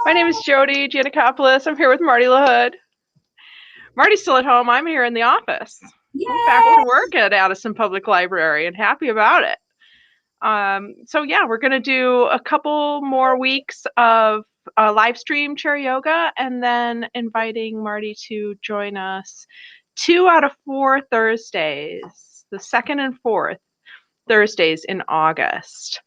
My name is Jody Giannakopoulos. I'm here with Marti LaHood. Marty's still at home. I'm here in the office. Yay! We're back to work at Addison Public Library and happy about it. We're going to do a couple more weeks of live stream chair yoga and then inviting Marti to join us 2 out of 4 Thursdays, the 2nd and 4th Thursdays in August.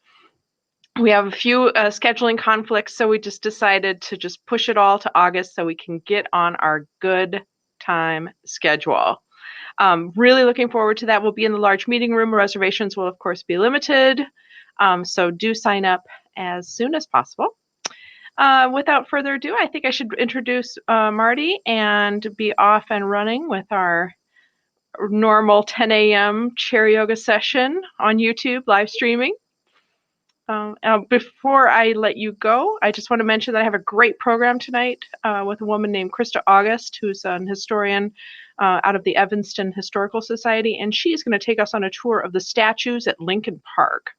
We have a few scheduling conflicts, so we just decided to just push it all to August so we can get on our good time schedule. Really looking forward to that. We'll be in the large meeting room. Reservations will, of course, be limited, so do sign up as soon as possible. Without further ado, I think I should introduce Marti and be off and running with our normal 10 a.m. chair yoga session on YouTube live streaming. Before I let you go, I just want to mention that I have a great program tonight with a woman named Krista August, who's an historian out of the Evanston Historical Society, and she's going to take us on a tour of the statues at Lincoln Park.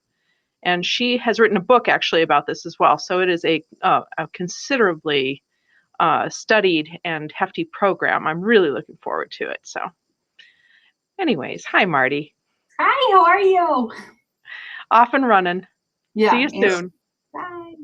And she has written a book actually about this as well, so it is a considerably studied and hefty program. I'm really looking forward to it. So anyways, hi Marti. Hi, how are you? Off and running. Yeah. See you soon. Bye.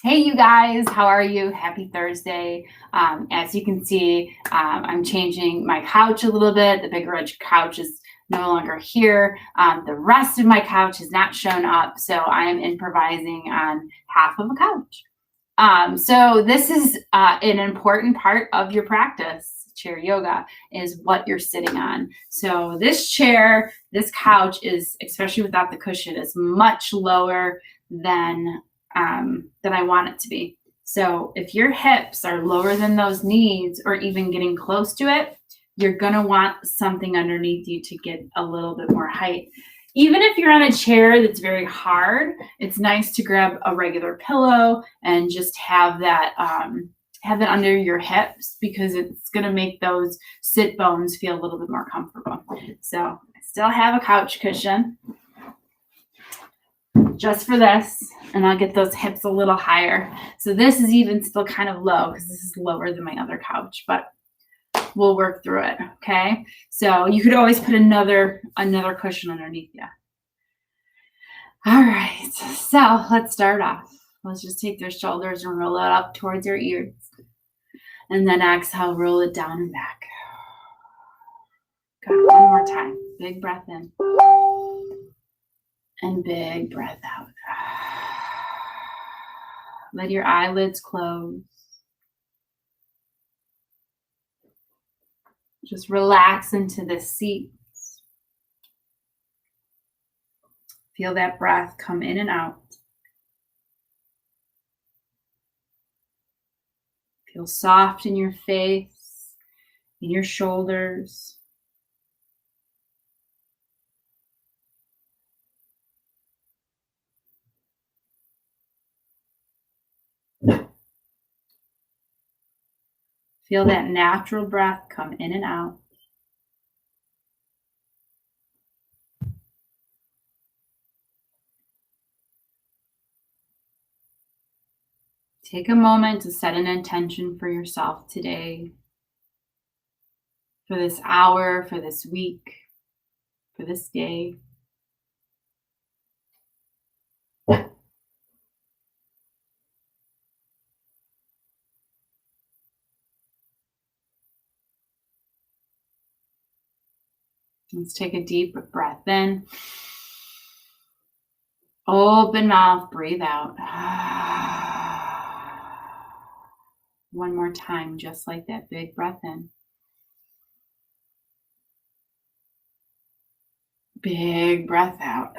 Hey, you guys, how are you? Happy Thursday. As you can see, I'm changing my couch a little bit. The big red couch is no longer here. The rest of my couch has not shown up, so I am improvising on half of a couch. So this is an important part of your practice. Chair yoga is what you're sitting on. So this chair, this couch is, especially without the cushion, is much lower than I want it to be. So if your hips are lower than those knees or even getting close to it, you're gonna want something underneath you to get a little bit more height. Even if you're on a chair that's very hard, it's nice to grab a regular pillow and just have that under your hips, because it's going to make those sit bones feel a little bit more comfortable. So I still have a couch cushion just for this, and I'll get those hips a little higher. So this is even still kind of low because this is lower than my other couch, but we'll work through it, okay? So you could always put another cushion underneath you. All right, so let's start off. Let's just take their shoulders and roll it up towards your ears. And then exhale, roll it down and back. Good. One more time. Big breath in. And big breath out. Let your eyelids close. Just relax into the seat. Feel that breath come in and out. Feel soft in your face, in your shoulders. Feel that natural breath come in and out. Take a moment to set an intention for yourself today, for this hour, for this week, for this day. Let's take a deep breath in. Open mouth, breathe out. One more time, just like that. Big breath in. Big breath out.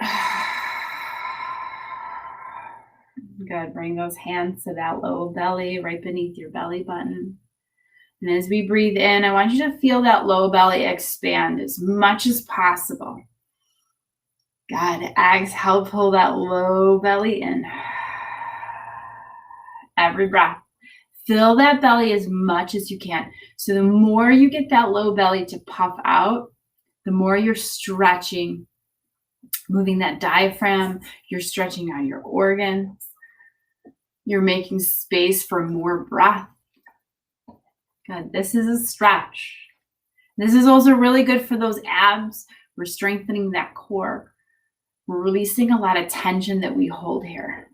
Good. Bring those hands to that low belly right beneath your belly button. And as we breathe in, I want you to feel that low belly expand as much as possible. Good. Exhale, pull that low belly in. Every breath. Fill that belly as much as you can. So the more you get that low belly to puff out, the more you're stretching moving that diaphragm. You're stretching out your organs. You're making space for more breath. Good. This is a stretch. This is also really good for those abs. We're strengthening that core. We're releasing a lot of tension that we hold here.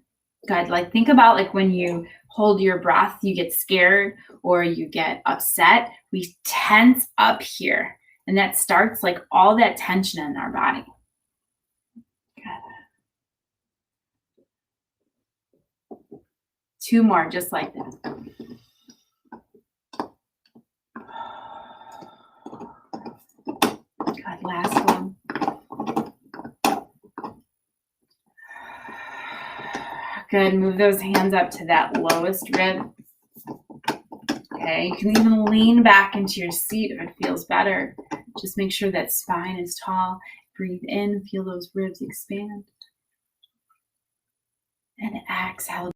Good. Like think about like when you hold your breath, you get scared or you get upset. We tense up here. And that starts like all that tension in our body. Good. 2 more, just like that. Good, last one. Good, move those hands up to that lowest rib. Okay, you can even lean back into your seat if it feels better. Just make sure that spine is tall. Breathe in, feel those ribs expand. And exhale.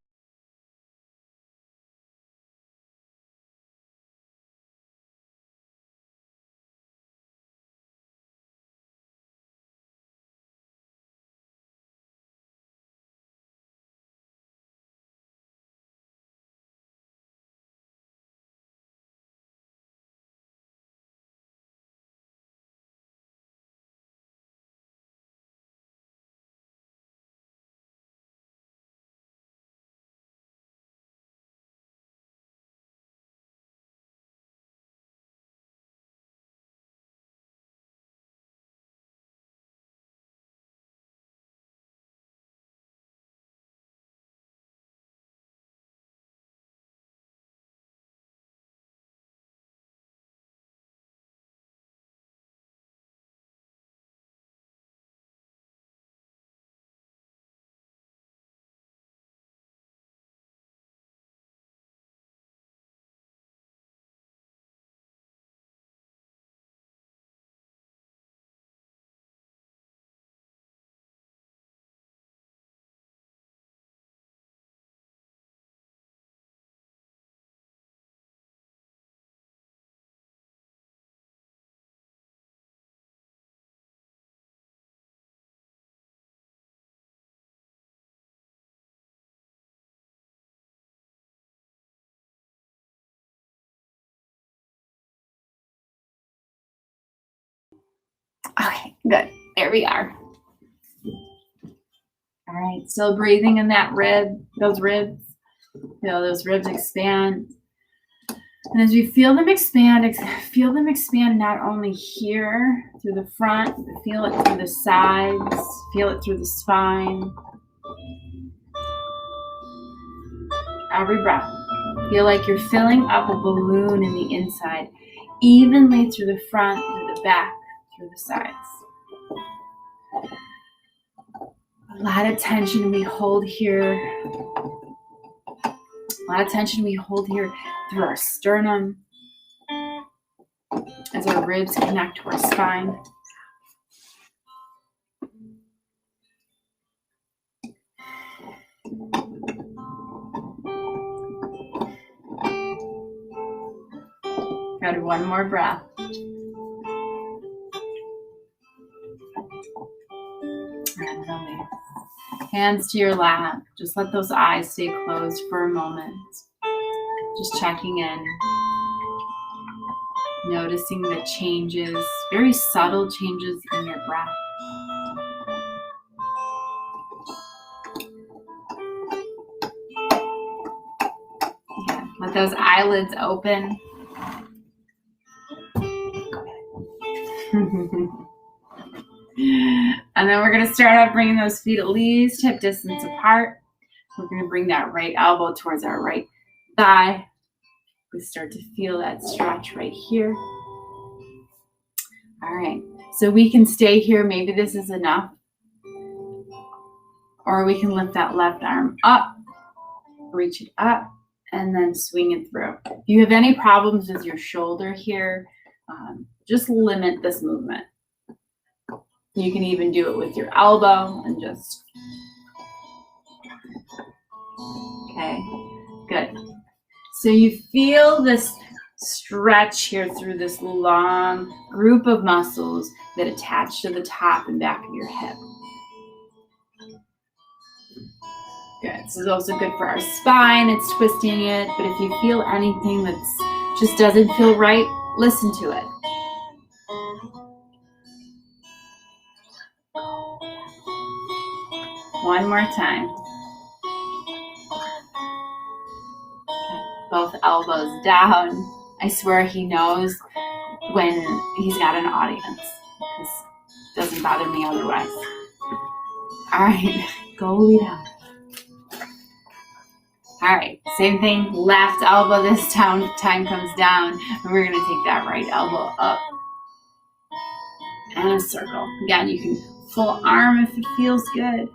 Okay, good. There we are. All right, still breathing in that rib, those ribs. Feel those ribs expand. And as we feel them expand not only here through the front, but feel it through the sides, feel it through the spine. Every breath. Feel like you're filling up a balloon in the inside, evenly through the front, through the back, through the sides. A lot of tension we hold here. A lot of tension we hold here through our sternum as our ribs connect to our spine. Got one more breath. And release. Hands to your lap. Just let those eyes stay closed for a moment. Just checking in. Noticing the changes, very subtle changes in your breath. Again, let those eyelids open. And then we're going to start out bringing those feet at least hip distance apart. We're going to bring that right elbow towards our right thigh. We start to feel that stretch right here. All right, so we can stay here. Maybe this is enough. Or we can lift that left arm up, reach it up, and then swing it through. If you have any problems with your shoulder here, just limit this movement. You can even do it with your elbow and just, okay, good. So you feel this stretch here through this long group of muscles that attach to the top and back of your hip. Good. This is also good for our spine. It's twisting it. But if you feel anything that's just doesn't feel right, listen to it. One more time. Both elbows down. I swear he knows when he's got an audience. This doesn't bother me otherwise. All right, go lay down. All right, same thing. Left elbow this time comes down, and we're gonna take that right elbow up and a circle. Again, you can full arm if it feels good.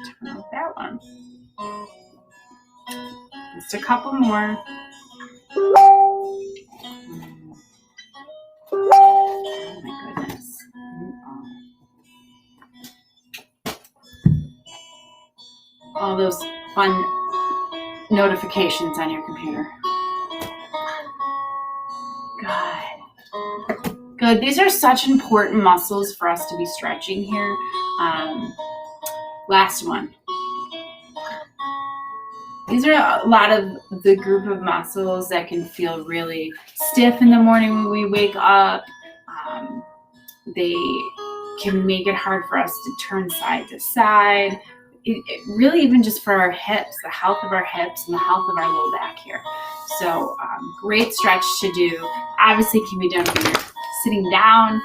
Turn off that one. Just a couple more. Oh my goodness. All those fun notifications on your computer. Good. Good. These are such important muscles for us to be stretching here. Last one. These are a lot of the group of muscles that can feel really stiff in the morning when we wake up. They can make it hard for us to turn side to side. It really even just for our hips, the health of our hips and the health of our low back here. So great stretch to do. Obviously can be done when you're sitting down,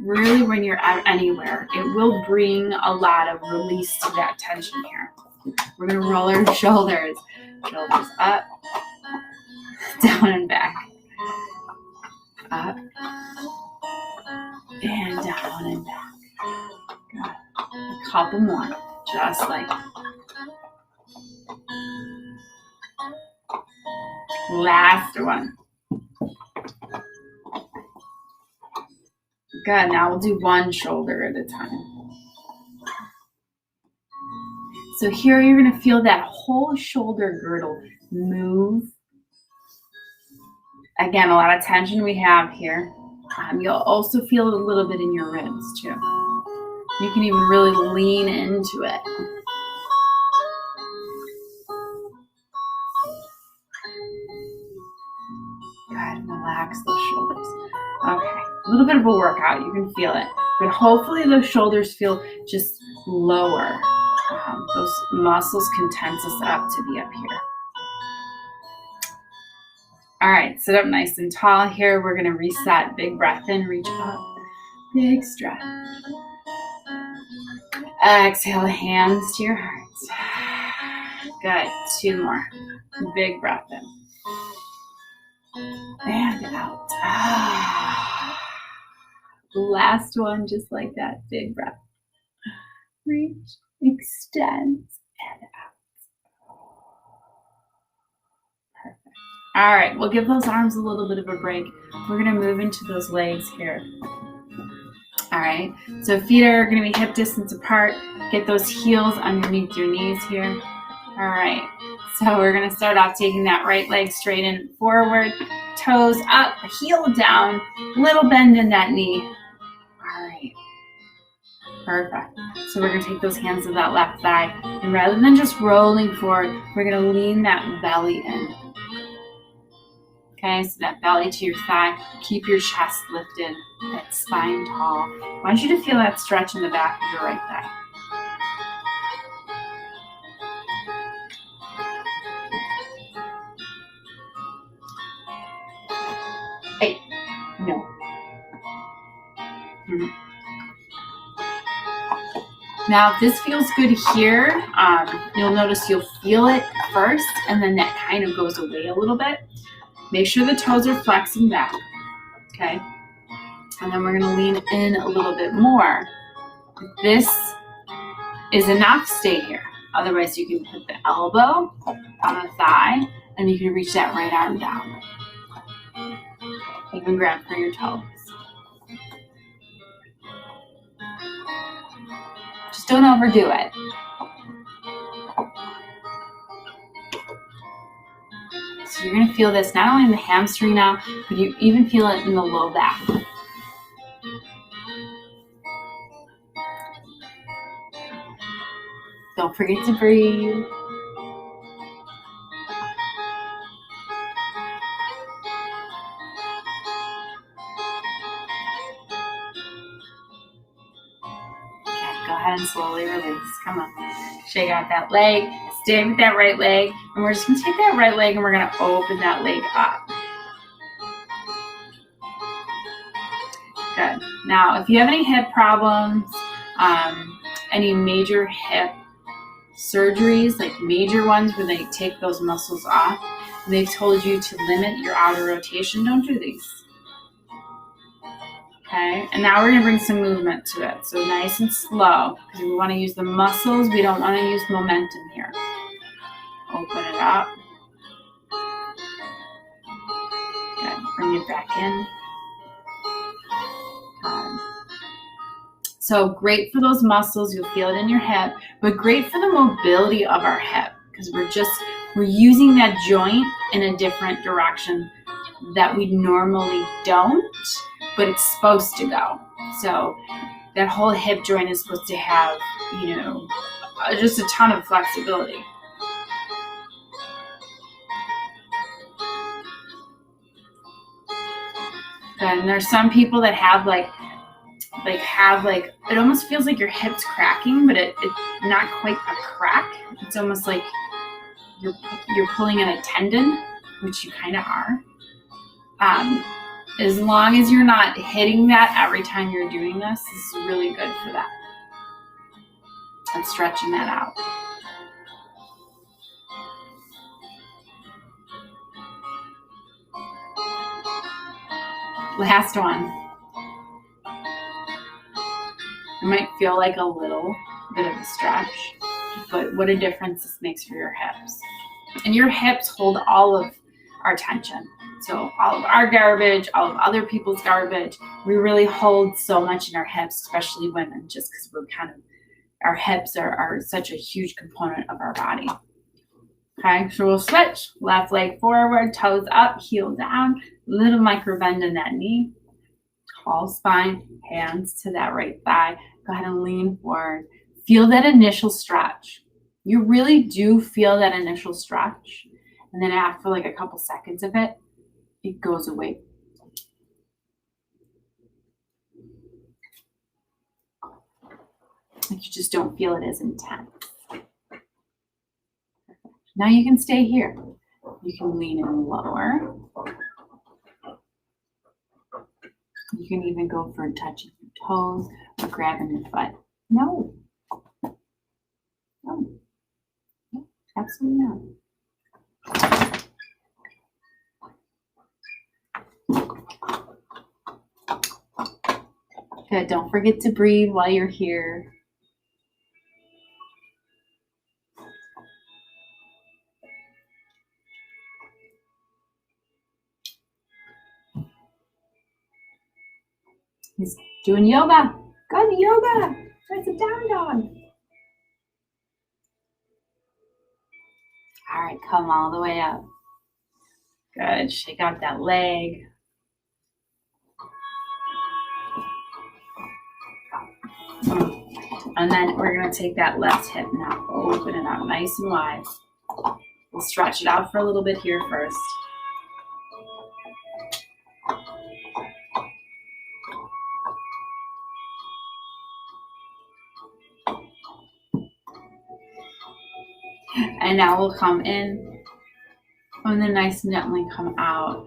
really when you're out anywhere. It will bring a lot of release to that tension here. We're gonna roll our shoulders up, down and back, up and down and back. Good. A couple more, just like that. Last one. Good, now we'll do one shoulder at a time. So here you're gonna feel that whole shoulder girdle move. Again, a lot of tension we have here. You'll also feel it a little bit in your ribs too. You can even really lean into it. Go ahead and relax those shoulders. Okay, a little bit of a workout, you can feel it. But hopefully those shoulders feel just lower. Those muscles can tense us up to be up here. All right, sit up nice and tall here. We're gonna reset, big breath in, reach up, big stretch. Exhale, hands to your heart. Good, 2 more. Big breath in. And out. Last one, just like that, big breath. Reach, extend, and out. Perfect. All right, we'll give those arms a little bit of a break. We're gonna move into those legs here. All right, so feet are gonna be hip distance apart. Get those heels underneath your knees here. All right, so we're gonna start off taking that right leg straight and forward, toes up, heel down, little bend in that knee. All right, perfect. So we're gonna take those hands to that left thigh, and rather than just rolling forward, we're gonna lean that belly in. Okay, so that belly to your thigh, keep your chest lifted, that spine tall. I want you to feel that stretch in the back of your right thigh. Hey, no. Now, if this feels good here, you'll notice you'll feel it first, and then that kind of goes away a little bit. Make sure the toes are flexing back, okay? And then we're gonna lean in a little bit more. If this is enough, stay here. Otherwise, you can put the elbow on the thigh, and you can reach that right arm down. Even grab for your toes. Just don't overdo it. So So you're gonna feel this not only in the hamstring now, but you even feel it in the low back. Don't forget to breathe. Go ahead and slowly release. Come on. Shake out that leg. Stay with that right leg. And we're just going to take that right leg and we're going to open that leg up. Good. Now, if you have any hip problems, any major hip surgeries, like major ones where they take those muscles off, and they've told you to limit your outer rotation, don't do these. Okay, and now we're going to bring some movement to it. So nice and slow, because we want to use the muscles. We don't want to use momentum here. Open it up. Good. Bring it back in. So great for those muscles. You'll feel it in your hip, but great for the mobility of our hip, because we're using that joint in a different direction that we normally don't, but it's supposed to go. So that whole hip joint is supposed to have, just a ton of flexibility. And there's some people that have like it almost feels like your hip's cracking, but it's not quite a crack. It's almost like you're pulling in a tendon, which you kind of are. As long as you're not hitting that every time you're doing this is really good for that. And stretching that out. Last one. It might feel like a little bit of a stretch, but what a difference this makes for your hips. And your hips hold all of our tension. So all of our garbage, all of other people's garbage, we really hold so much in our hips, especially women, just because our hips are such a huge component of our body. Okay, so we'll switch. Left leg forward, toes up, heel down, little micro bend in that knee. Tall spine, hands to that right thigh. Go ahead and lean forward. Feel that initial stretch. You really do feel that initial stretch. And then after like a couple seconds of it, it goes away. Like you just don't feel it as intense. Now you can stay here. You can lean in lower. You can even go for touching your toes or grabbing your foot. No. No. No, absolutely not. Good. Don't forget to breathe while you're here. He's doing yoga. Good yoga. That's a down dog. All right, come all the way up. Good. Shake out that leg. And then we're going to take that left hip now. Open it up nice and wide. We'll stretch it out for a little bit here first. And now we'll come in and then nice and gently come out.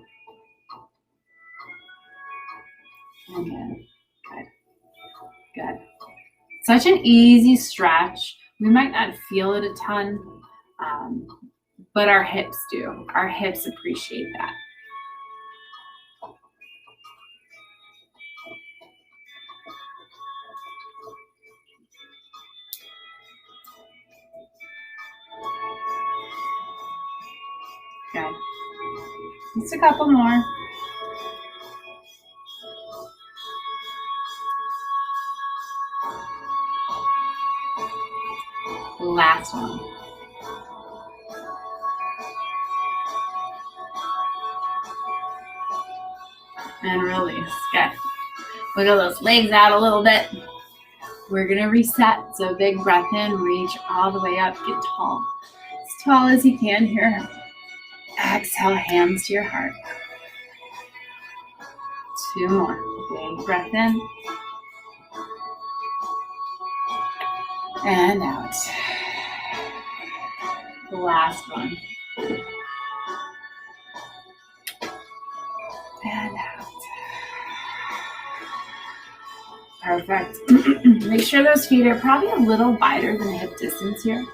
And then, good. Good. Such an easy stretch. We might not feel it a ton, but our hips do. Our hips appreciate that. Good. Just a couple more. Last one. and release. Good. Wiggle those legs out a little bit. We're going to reset. So big breath in, reach all the way up, get tall. As tall as you can here. Exhale, hands to your heart. 2 more. Big breath in. And out. The last one. And out. Perfect. Make sure those feet are probably a little wider than hip distance here.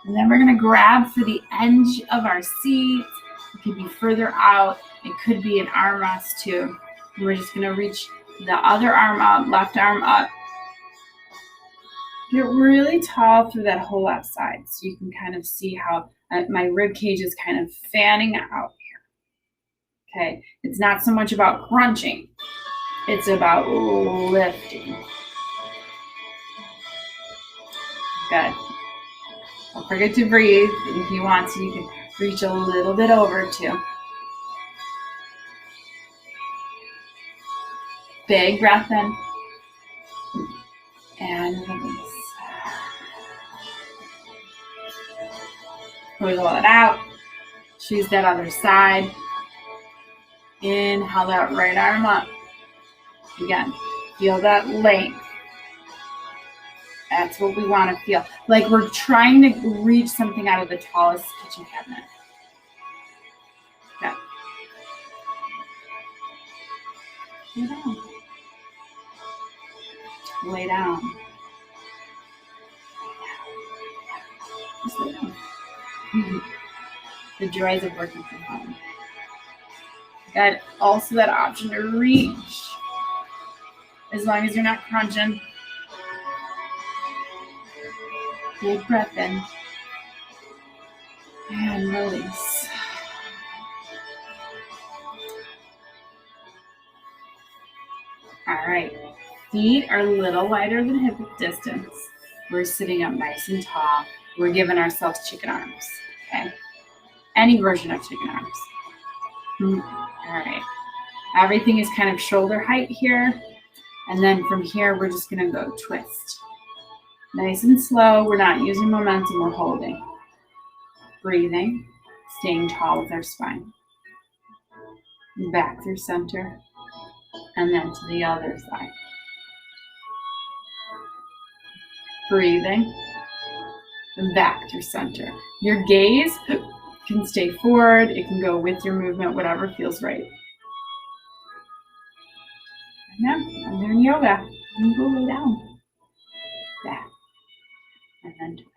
And then we're going to grab for the edge of our seat. It could be further out. It could be an arm rest too. And we're just going to reach the other arm up, left arm up. Get really tall through that whole left side. So you can kind of see how my rib cage is kind of fanning out here. Okay. It's not so much about crunching. It's about lifting. Good. Don't forget to breathe. If you want to, you can reach a little bit over too. Big breath in. And release. Wiggle it out. Choose that other side. Inhale that right arm up. Again, feel that length. That's what we want to feel. Like we're trying to reach something out of the tallest kitchen cabinet. Okay. Lay down. Lay down. Just lay down. The joys of working from home. Got also that option to reach. As long as you're not crunching. Big breath in. And release. All right. Feet are a little wider than hip distance. We're sitting up nice and tall. We're giving ourselves chicken arms. Okay. Any version of chicken arms. All right. Everything is kind of shoulder height here. And then from here, we're just going to go twist. Nice and slow. We're not using momentum. We're holding. Breathing. Staying tall with our spine. Back through center. And then to the other side. Breathing. And back through center. Your gaze can stay forward. It can go with your movement, whatever feels right. Now, I'm doing yoga. You go lay down. Back. And then twist.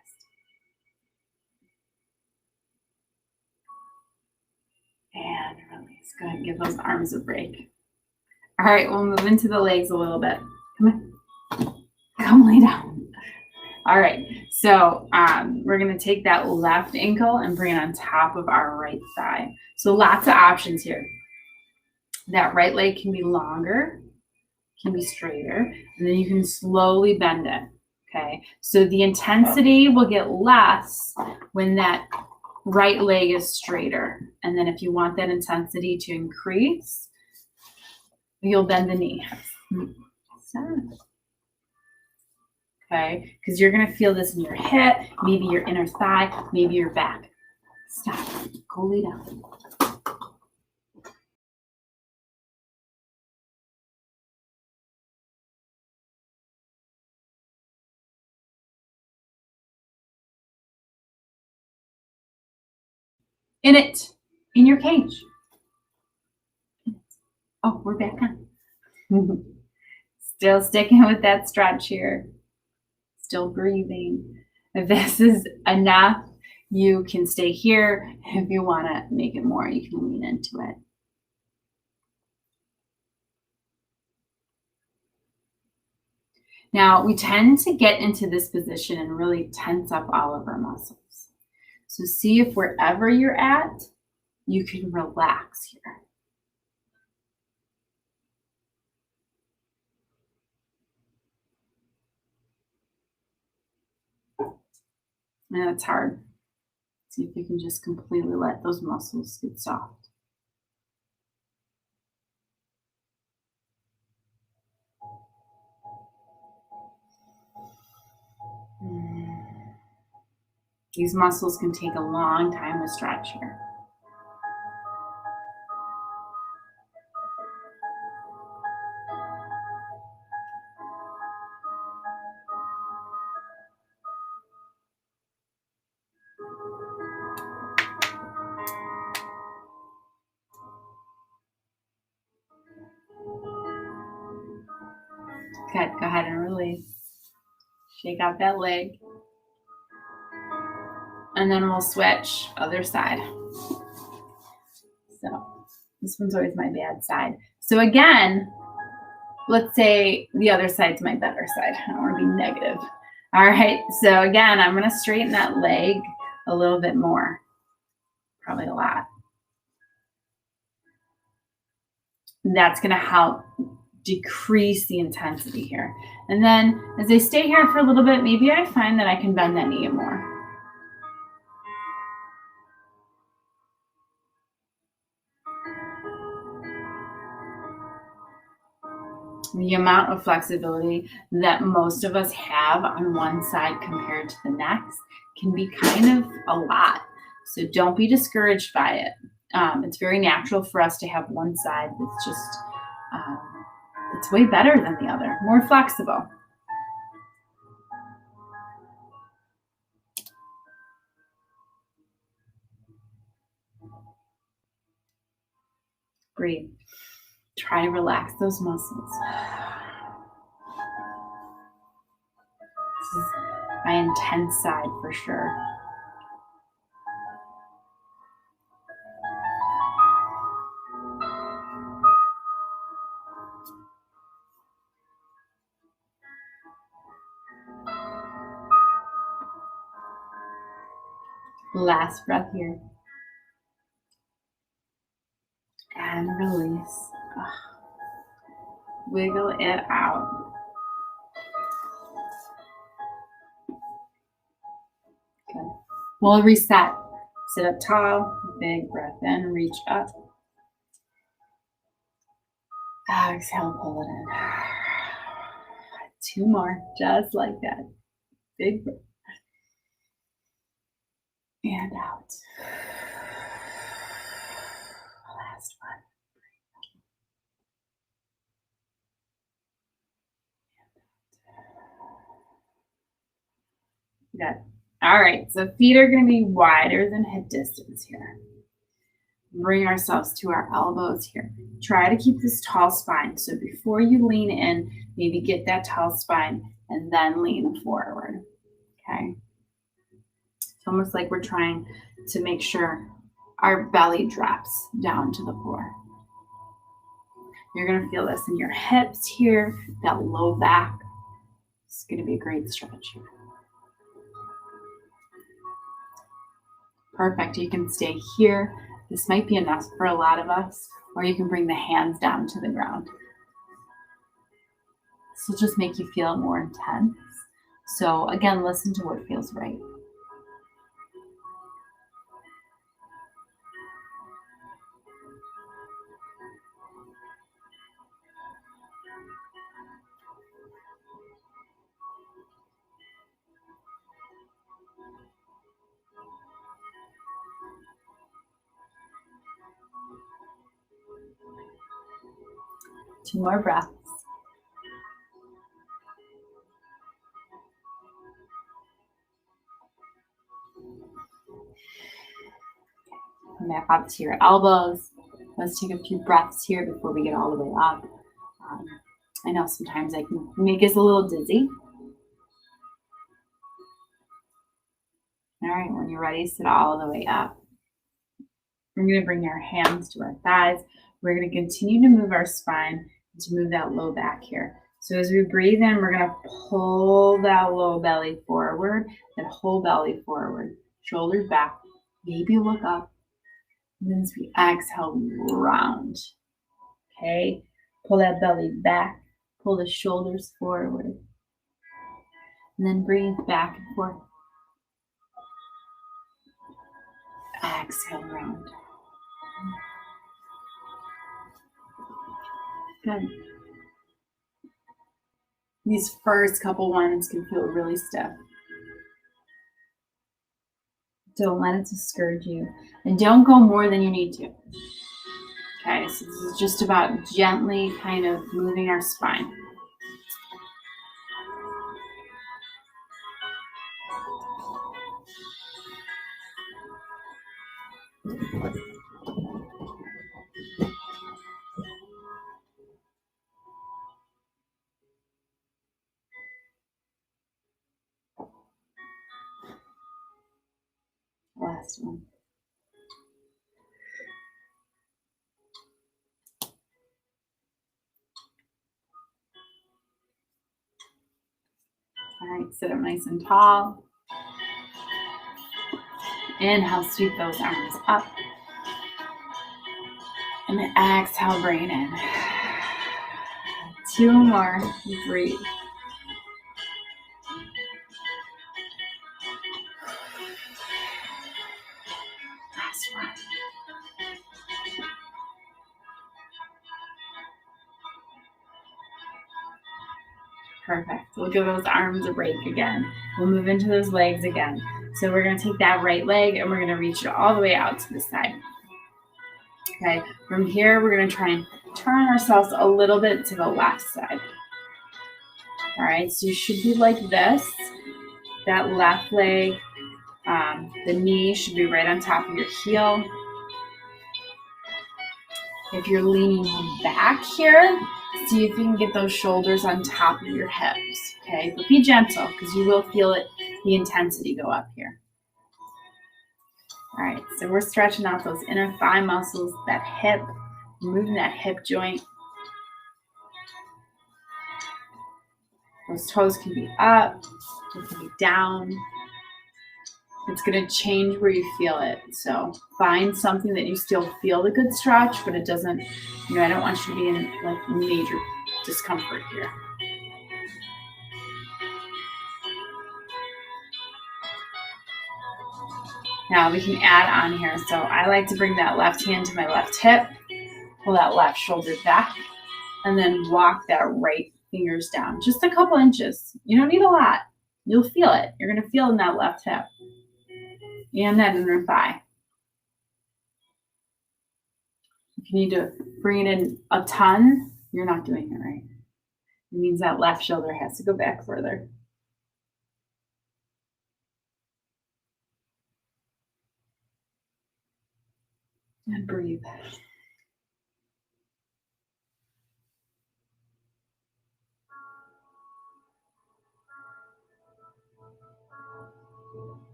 And release. Go ahead and give those arms a break. All right, we'll move into the legs a little bit. Come on. Come lay down. All right, so we're going to take that left ankle and bring it on top of our right thigh. So lots of options here. That right leg can be longer, can be straighter, and then you can slowly bend it, okay? So the intensity will get less when that right leg is straighter. And then if you want that intensity to increase, you'll bend the knee. Okay, because you're going to feel this in your hip, maybe your inner thigh, maybe your back. Stop. Go lay down. In your cage. Oh, we're back on. Still sticking with that stretch here. Still breathing. If this is enough, you can stay here. If you want to make it more, you can lean into it. Now, we tend to get into this position and really tense up all of our muscles. So see if wherever you're at, you can relax here. And it's hard. See if you can just completely let those muscles get soft. These muscles can take a long time to stretch here. Good, go ahead and release. Shake out that leg. And then we'll switch other side. So this one's always my bad side. So again, let's say the other side's my better side. I don't want to be negative. All right, so again, I'm gonna straighten that leg a little bit more. Probably a lot. And that's gonna help decrease the intensity here. And then as I stay here for a little bit, maybe I find that I can bend that knee more. The amount of flexibility that most of us have on one side compared to the next can be kind of a lot. So don't be discouraged by it. It's very natural for us to have one side that's just, it's way better than the other, more flexible. Breathe. Try to relax those muscles. This is my intense side for sure. Last breath here. And release. Wiggle it out. Good. We'll reset. Sit up tall. Big breath in. Reach up. Exhale, pull it in. 2 more. Just like that. Big breath. And out. Last one. Good. All right, so feet are going to be wider than hip distance here. Bring ourselves to our elbows here. Try to keep this tall spine. So before you lean in, maybe get that tall spine and then lean forward. Okay. It's almost like we're trying to make sure our belly drops down to the floor. You're going to feel this in your hips here, that low back. It's going to be a great stretch here. Perfect. You can stay here. This might be enough for a lot of us, or you can bring the hands down to the ground. This will just make you feel more intense. So again, listen to what feels right. Two more breaths. Come back up to your elbows. Let's take a few breaths here before we get all the way up. I know sometimes I can make us a little dizzy. All right, when you're ready, sit all the way up. We're going to bring our hands to our thighs. We're going to continue to move our spine to move that low back here. So as we breathe in, we're going to pull that low belly forward, that whole belly forward, shoulders back, maybe look up. And then as we exhale, round. Okay, pull that belly back, pull the shoulders forward, and then breathe back and forth. Exhale, round. Good. These first couple ones can feel really stiff. Don't let it discourage you. And don't go more than you need to. Okay, so this is just about gently kind of moving our spine. Last one. All right, sit up nice and tall. Inhale, sweep those arms up. And then exhale, bring it in. 2 more, breathe. Last one. Perfect. We'll give those arms a break again. We'll move into those legs again. So we're going to take that right leg and we're going to reach it all the way out to the side. Okay, from here, we're going to try and turn ourselves a little bit to the left side. All right, so you should be like this. That left leg, the knee should be right on top of your heel. If you're leaning back here, see if you can get those shoulders on top of your hips, okay? But be gentle because you will feel it, the intensity go up here. All right, so we're stretching out those inner thigh muscles, that hip, moving that hip joint. Those toes can be up, they can be down. It's going to change where you feel it. So find something that you still feel the good stretch, but it doesn't, I don't want you to be in like major discomfort here. Now we can add on here. So I like to bring that left hand to my left hip, pull that left shoulder back, and then walk that right fingers down. Just a couple inches. You don't need a lot. You'll feel it. You're going to feel in that left hip and that inner thigh. If you need to bring it in a ton, you're not doing it right. It means that left shoulder has to go back further. And breathe.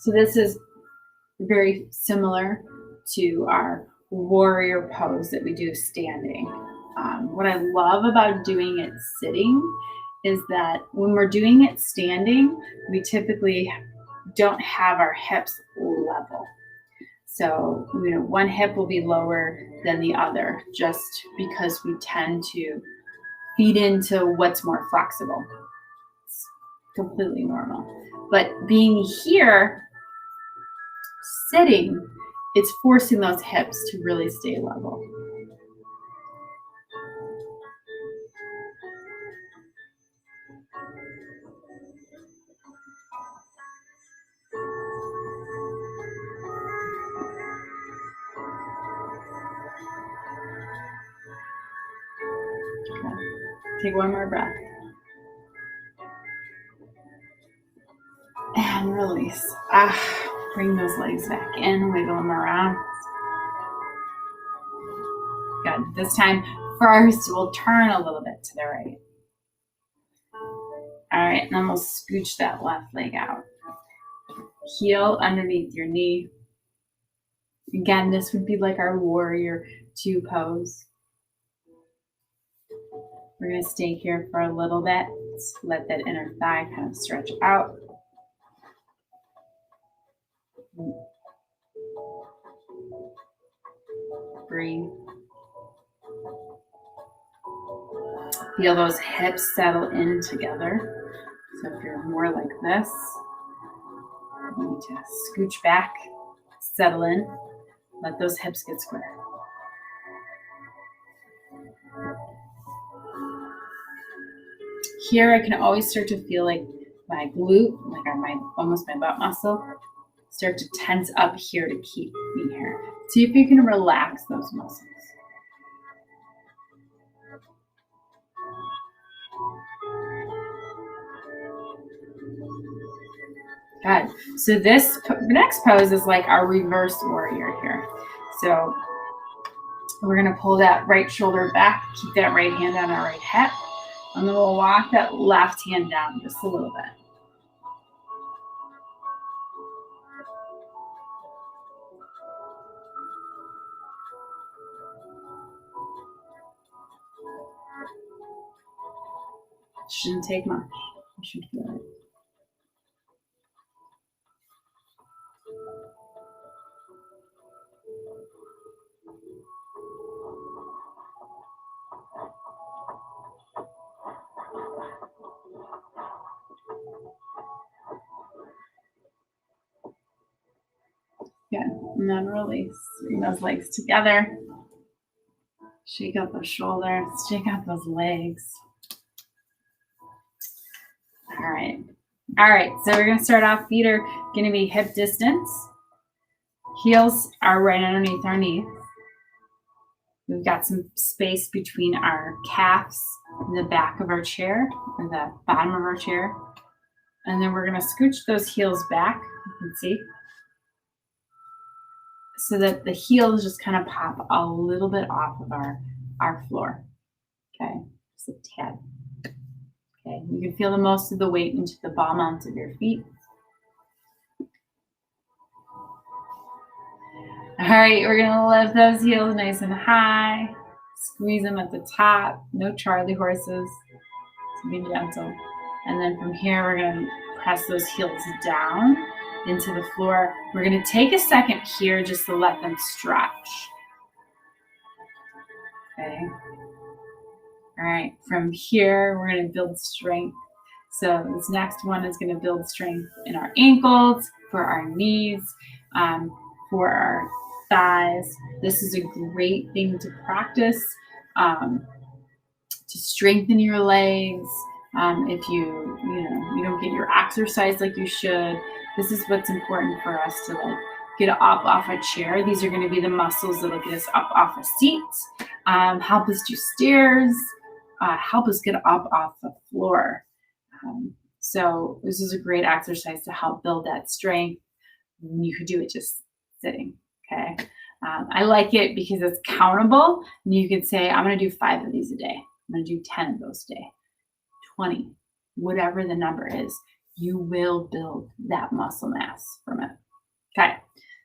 So this is very similar to our warrior pose that we do standing. What I love about doing it sitting is that when we're doing it standing, we typically don't have our hips level. So, one hip will be lower than the other just because we tend to feed into what's more flexible. It's completely normal. But being here, sitting, it's forcing those hips to really stay level. Okay. Take one more breath. And release. Bring those legs back in, wiggle them around. Good. This time, first, we'll turn a little bit to the right. All right, and then we'll scooch that left leg out. Heel underneath your knee. Again, this would be like our warrior 2 pose. We're going to stay here for a little bit. Let that inner thigh kind of stretch out. Breathe. Feel those hips settle in together. So if you're more like this, you need to scooch back, settle in, let those hips get square. Here I can always start to feel like my glute, like almost my butt muscle, start to tense up here to keep me here. See if you can relax those muscles. Good. So this next pose is like our reverse warrior here. So we're going to pull that right shoulder back, keep that right hand on our right hip, and then we'll walk that left hand down just a little bit. Shouldn't take much. You should feel it. Good. And then release. Bring those legs together. Shake out those shoulders. Shake out those legs. All right. All right. So we're going to start off. Feet are going to be hip distance. Heels are right underneath our knees. We've got some space between our calves and the back of our chair, or the bottom of our chair. And then we're going to scooch those heels back, you can see, so that the heels just kind of pop a little bit off of our floor. Okay, just a tad. Okay, you can feel the most of the weight into the ball mounts of your feet. All right, we're going to lift those heels nice and high. Squeeze them at the top. No Charlie horses. So be gentle. And then from here, we're going to press those heels down into the floor. We're going to take a second here just to let them stretch. Okay. All right, from here, we're going to build strength. So this next one is going to build strength in our ankles, for our knees, for our thighs. This is a great thing to practice to strengthen your legs. If you don't get your exercise like you should, this is what's important for us to like get up off a chair. These are going to be the muscles that'll get us up off a seat, help us do stairs, help us get up off the floor. So this is a great exercise to help build that strength. You could do it just sitting. Okay. I like it because it's countable. And you could say, I'm going to do 5 of these a day. I'm going to do 10 of those a day, 20, whatever the number is. You will build that muscle mass from it. Okay.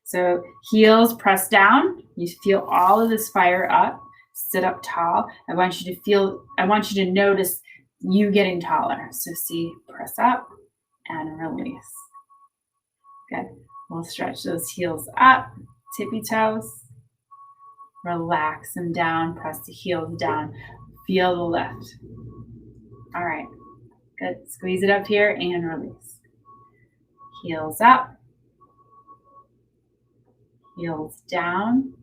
So heels press down. You feel all of this fire up. Sit up tall. I want you to notice you getting taller. So see, press up and release. Good. We'll stretch those heels up. Tippy toes, relax them down, press the heels down, feel the lift. All right, good. Squeeze it up here and release. Heels up, heels down,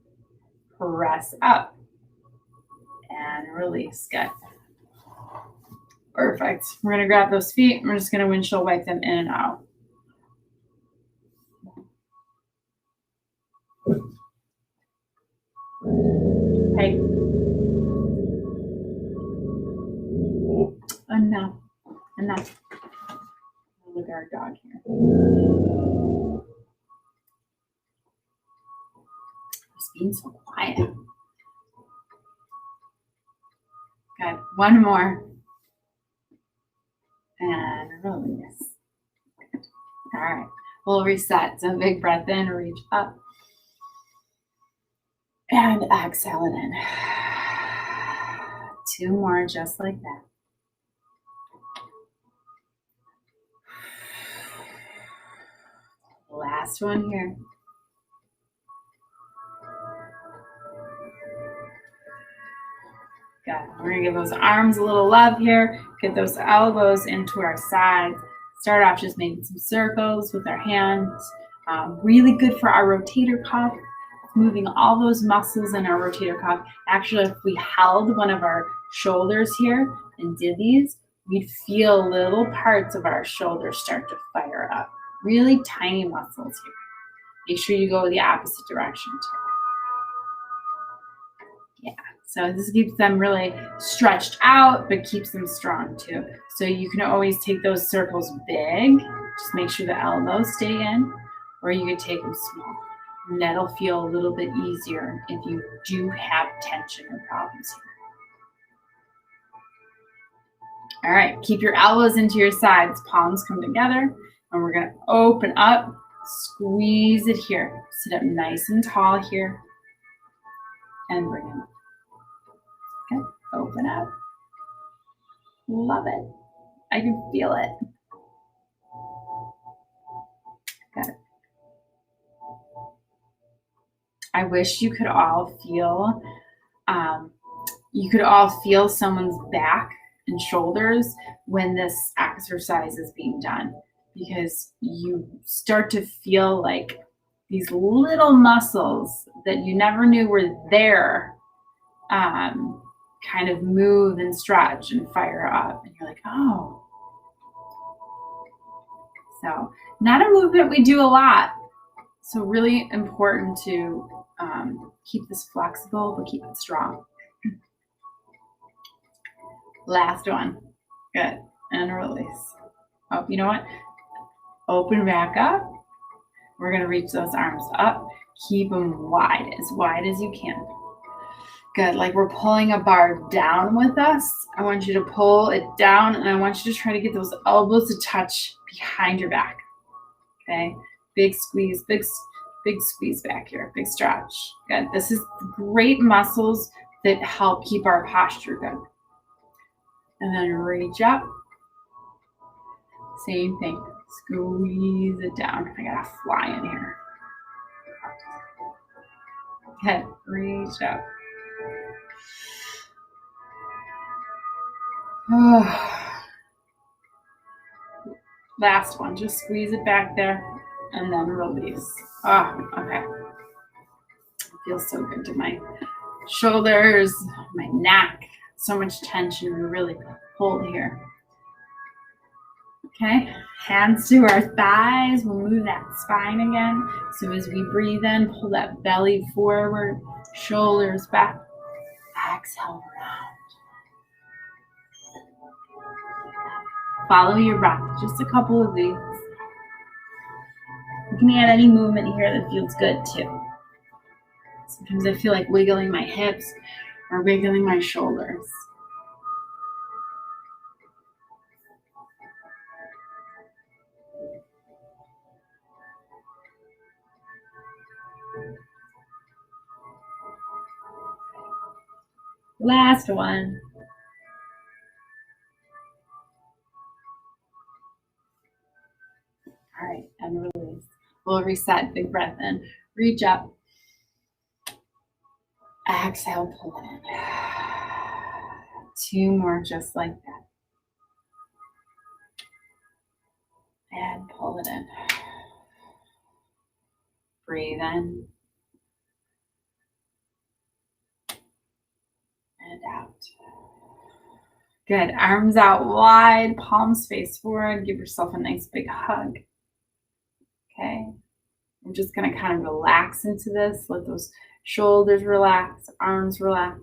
press up, and release. Good. Perfect. We're going to grab those feet. We're just going to windshield wipe them in and out. Hey. Enough. Look at our dog here. He's being so quiet. Good. One more. And release. All right. We'll reset. So big breath in, reach up. And exhale it in. 2 more just like that. Last one here. Good. We're going to give those arms a little love here. Get those elbows into our sides. Start off just making some circles with our hands. Really good for our rotator cuff. Moving all those muscles in our rotator cuff. Actually, if we held one of our shoulders here and did these, we'd feel little parts of our shoulders start to fire up. Really tiny muscles here. Make sure you go the opposite direction too. Yeah, so this keeps them really stretched out, but keeps them strong too. So you can always take those circles big. Just make sure the elbows stay in, or you could take them small. And that'll feel a little bit easier if you do have tension or problems here. All right, keep your elbows into your sides, palms come together, and we're gonna open up, squeeze it here. Sit up nice and tall here, and bring it. Okay, open up. Love it. I can feel it. Good. I wish you could all feel, someone's back and shoulders when this exercise is being done, because you start to feel like these little muscles that you never knew were there kind of move and stretch and fire up, and you're like, oh. So not a movement we do a lot, so really important to keep this flexible but keep it strong. Last one. Good. And release. Oh, you know what? Open back up. We're going to reach those arms up. Keep them wide as you can. Good. Like we're pulling a bar down with us. I want you to pull it down, and I want you to try to get those elbows to touch behind your back. Okay? Big squeeze, big squeeze back here. Big stretch. Good. This is great muscles that help keep our posture good. And then reach up. Same thing. Squeeze it down. I gotta fly in here. Okay, reach up. Last one. Just squeeze it back there and then release. Oh, okay. It feels so good to my shoulders, my neck. So much tension. We really hold here. Okay, hands to our thighs. We'll move that spine again. So as we breathe in, pull that belly forward, shoulders back. Exhale around. Follow your breath. Just a couple of these. You can add any movement here that feels good too. Sometimes I feel like wiggling my hips or wiggling my shoulders. Last one. All right, and release. We'll reset, big breath in. Reach up. Exhale, pull it in. 2 more just like that. And pull it in. Breathe in. And out. Good. Arms out wide, palms face forward. Give yourself a nice big hug. Okay. I'm just going to kind of relax into this. Let those shoulders relax, arms relax.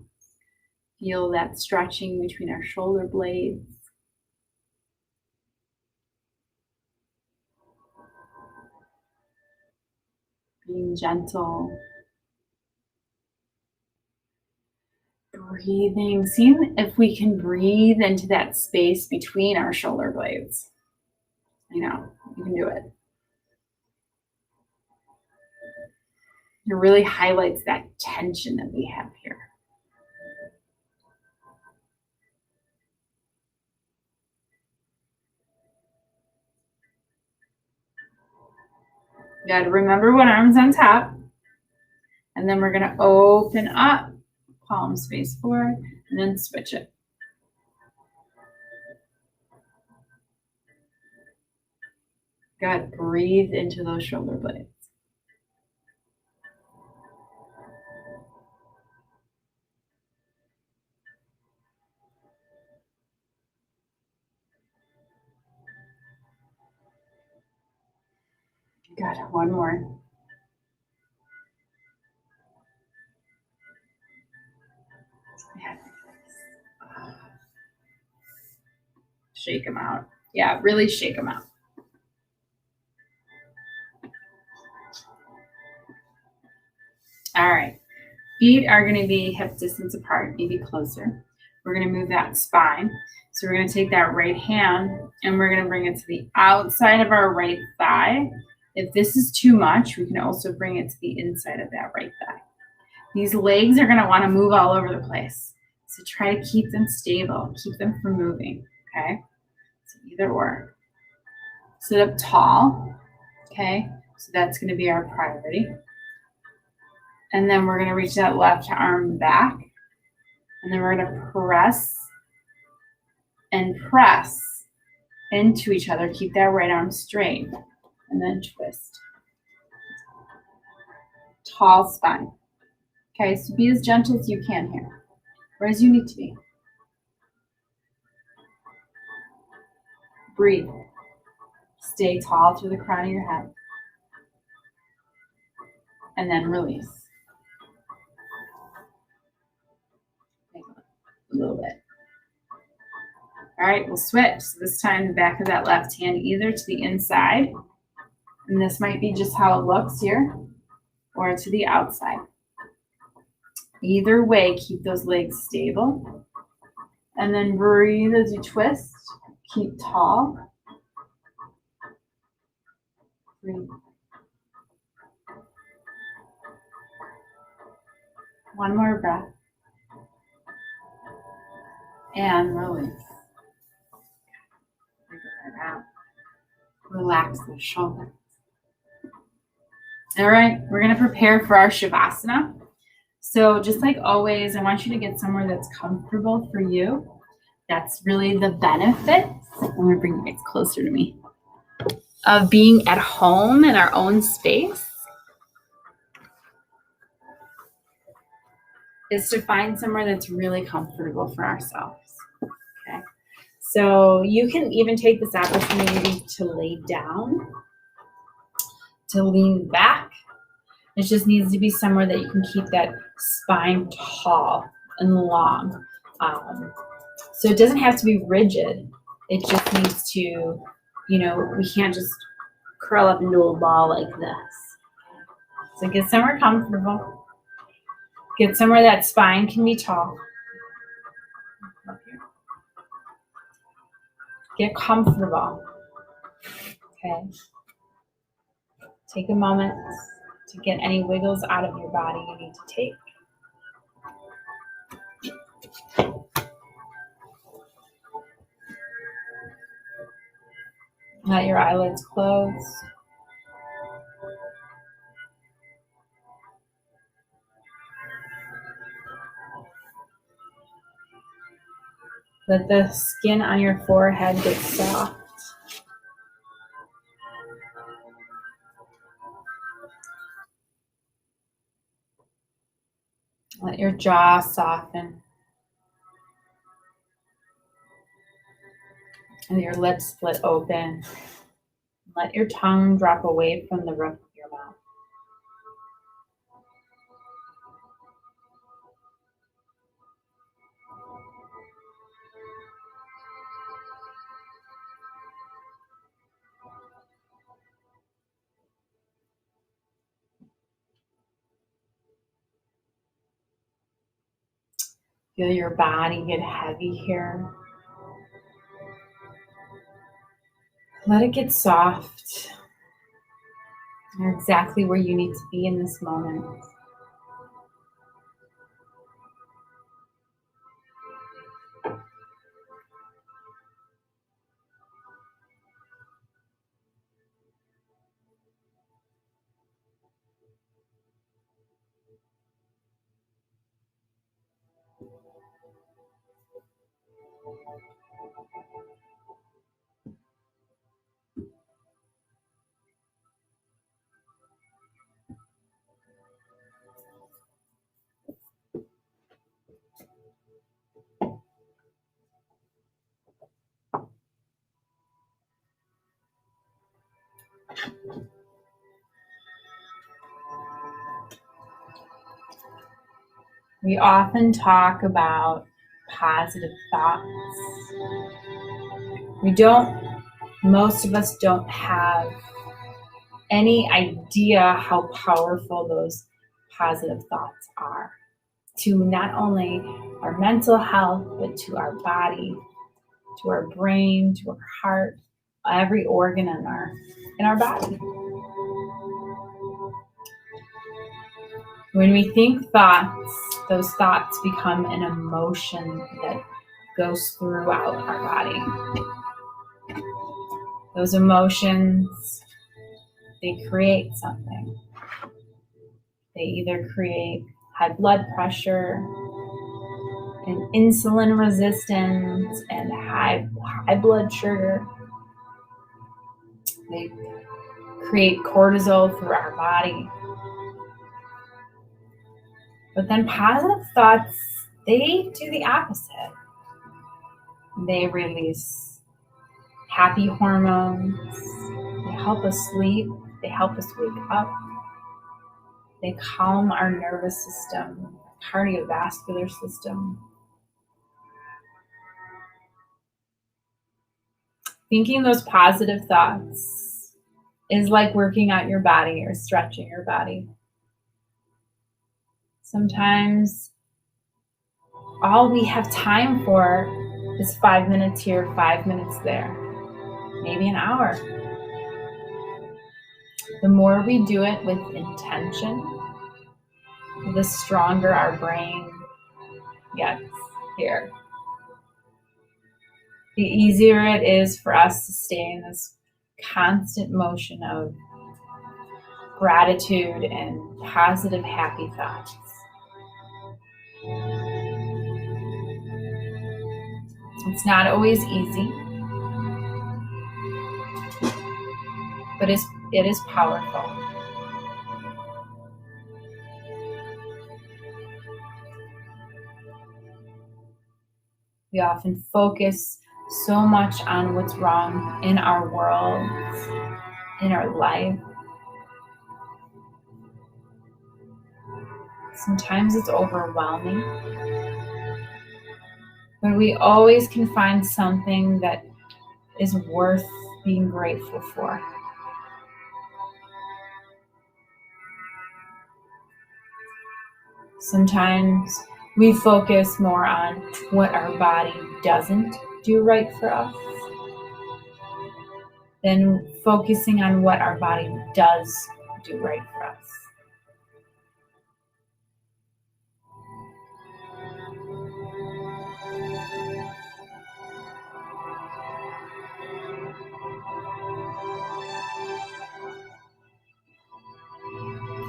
Feel that stretching between our shoulder blades. Being gentle. Breathing. Seeing if we can breathe into that space between our shoulder blades. I know, you can do it. It really highlights that tension that we have here. You got to remember one arm's on top. And then we're going to open up, palms face forward, and then switch it. Good. Breathe into those shoulder blades. Good. One more. Shake them out. Yeah, really shake them out. All right. Feet are going to be hip distance apart, maybe closer. We're going to move that spine. So we're going to take that right hand and we're going to bring it to the outside of our right thigh. If this is too much, we can also bring it to the inside of that right thigh. These legs are going to want to move all over the place. So try to keep them stable, keep them from moving, okay? So either or. Sit up tall, okay? So that's going to be our priority. And then we're going to reach that left arm back. And then we're going to press and press into each other. Keep that right arm straight. And then twist. Tall spine. Okay, so be as gentle as you can here, or as you need to be. Breathe. Stay tall through the crown of your head. And then release. A little bit. All right, we'll switch. So this time the back of that left hand either to the inside, and this might be just how it looks here, or to the outside. Either way, keep those legs stable. And then breathe as you twist. Keep tall. Breathe. One more breath. And release. Relax the shoulders. All right, we're going to prepare for our Shavasana. So just like always, I want you to get somewhere that's comfortable for you. That's really the benefit. I'm going to bring you guys closer to me. Of being at home in our own space is to find somewhere that's really comfortable for ourselves. Okay. So you can even take this opportunity to lay down, to lean back. It just needs to be somewhere that you can keep that spine tall and long. So it doesn't have to be rigid. It just needs to, we can't just curl up into a ball like this. So get somewhere comfortable. Get somewhere that spine can be tall. Get comfortable. Okay. Take a moment to get any wiggles out of your body you need to take. Let your eyelids close. Let the skin on your forehead get soft. Let your jaw soften. And your lips split open. Let your tongue drop away from the roof of your mouth. Feel your body get heavy here. Let it get soft. You're exactly where you need to be in this moment. We often talk about positive thoughts. Most of us don't have any idea how powerful those positive thoughts are to not only our mental health, but to our body, to our brain, to our heart, every organ in our body. When we think thoughts, those thoughts become an emotion that goes throughout our body. Those emotions, they create something. They either create high blood pressure and insulin resistance and high blood sugar. They create cortisol through our body. But then positive thoughts, they do the opposite. They release happy hormones. They help us sleep. They help us wake up. They calm our nervous system, cardiovascular system. Thinking those positive thoughts is like working out your body or stretching your body. Sometimes all we have time for is 5 minutes here, 5 minutes there, maybe an hour. The more we do it with intention, the stronger our brain gets here. The easier it is for us to stay in this constant motion of gratitude and positive, happy thoughts. It's not always easy, but it is powerful. We often focus so much on what's wrong in our world, in our life. Sometimes it's overwhelming, but we always can find something that is worth being grateful for. Sometimes we focus more on what our body doesn't do right for us than focusing on what our body does do right for us.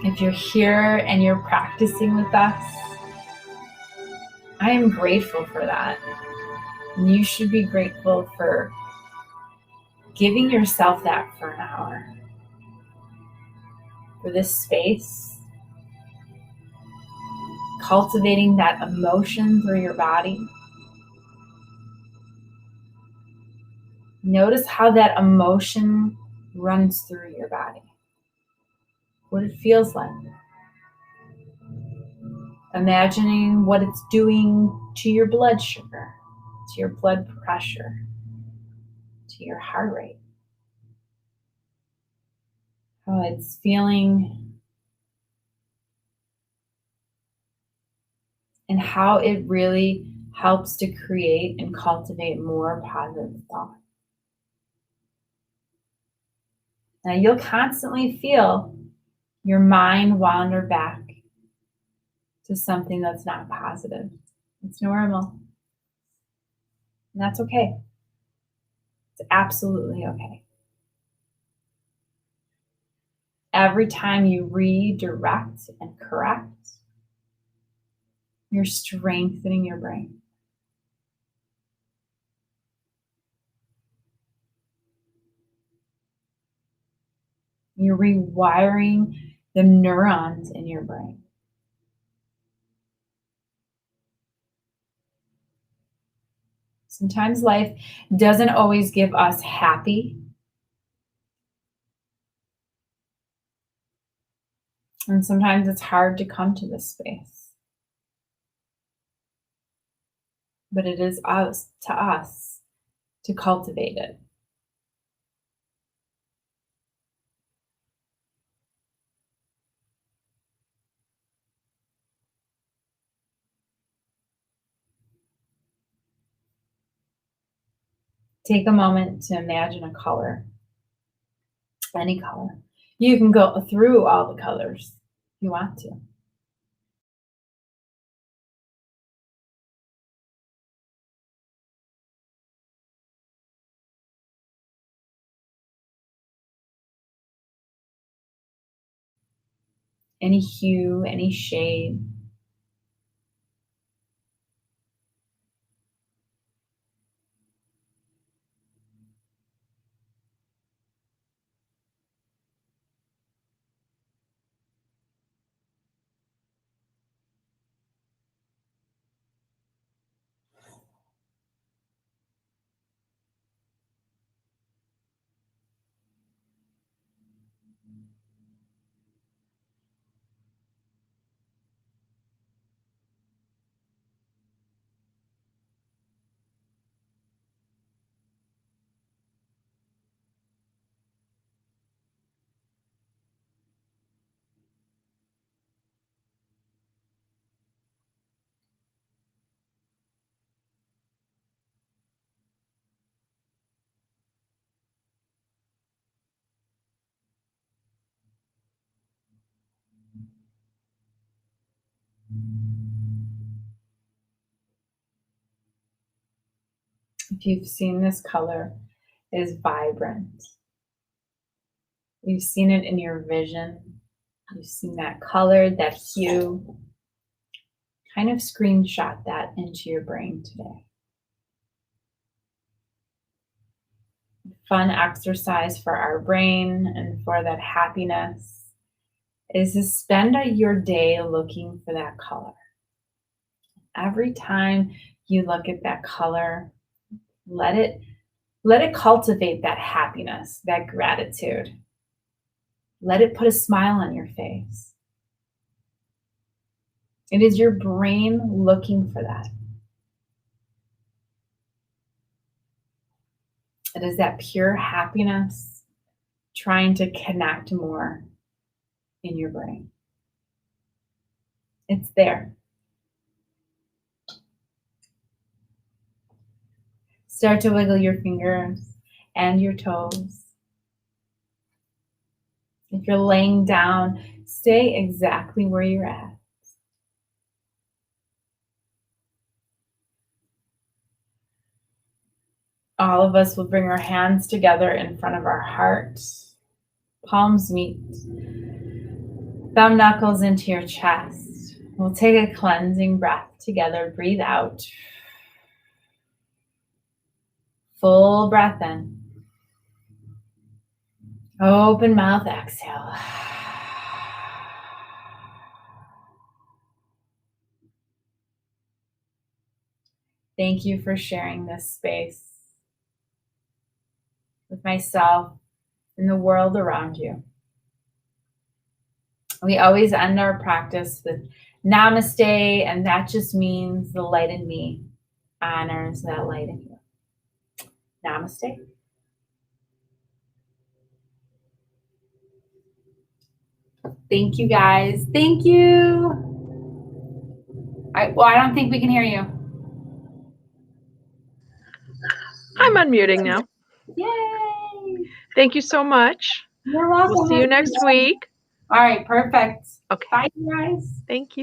If you're here and you're practicing with us, I am grateful for that. And you should be grateful for giving yourself that for an hour, for this space, cultivating that emotion through your body. Notice how that emotion runs through your body, what it feels like. Imagining what it's doing to your blood sugar, to your blood pressure, to your heart rate. How it's feeling and how it really helps to create and cultivate more positive thought. Now you'll constantly feel your mind wander back to something that's not positive. It's normal. And that's okay. It's absolutely okay. Every time you redirect and correct, you're strengthening your brain. You're rewiring the neurons in your brain. Sometimes life doesn't always give us happy. And sometimes it's hard to come to this space. but it is us to cultivate it. Take a moment to imagine a color, any color. You can go through all the colors if you want to. Any hue, any shade. If you've seen this color, it is vibrant. You've seen it in your vision. You've seen that color, that hue. Kind of screenshot that into your brain today. Fun exercise for our brain and for that happiness is to spend your day looking for that color. Every time you look at that color, let it cultivate that happiness, that gratitude. Let it put a smile on your face. It is your brain looking for that. It is that pure happiness trying to connect more in your brain. It's there. Start to wiggle your fingers and your toes. If you're laying down, stay exactly where you're at. All of us will bring our hands together in front of our heart. Palms meet. Thumb knuckles into your chest. We'll take a cleansing breath together. Breathe out. Full breath in. Open mouth, exhale. Thank you for sharing this space with myself and the world around you. We always end our practice with namaste, and that just means the light in me honors that light in you. Namaste. Thank you, guys. Thank you. I don't think we can hear you. I'm unmuting now. Yay. Thank you so much. You're welcome. We'll see you next week. All right, perfect. Okay. Bye, guys. Thank you.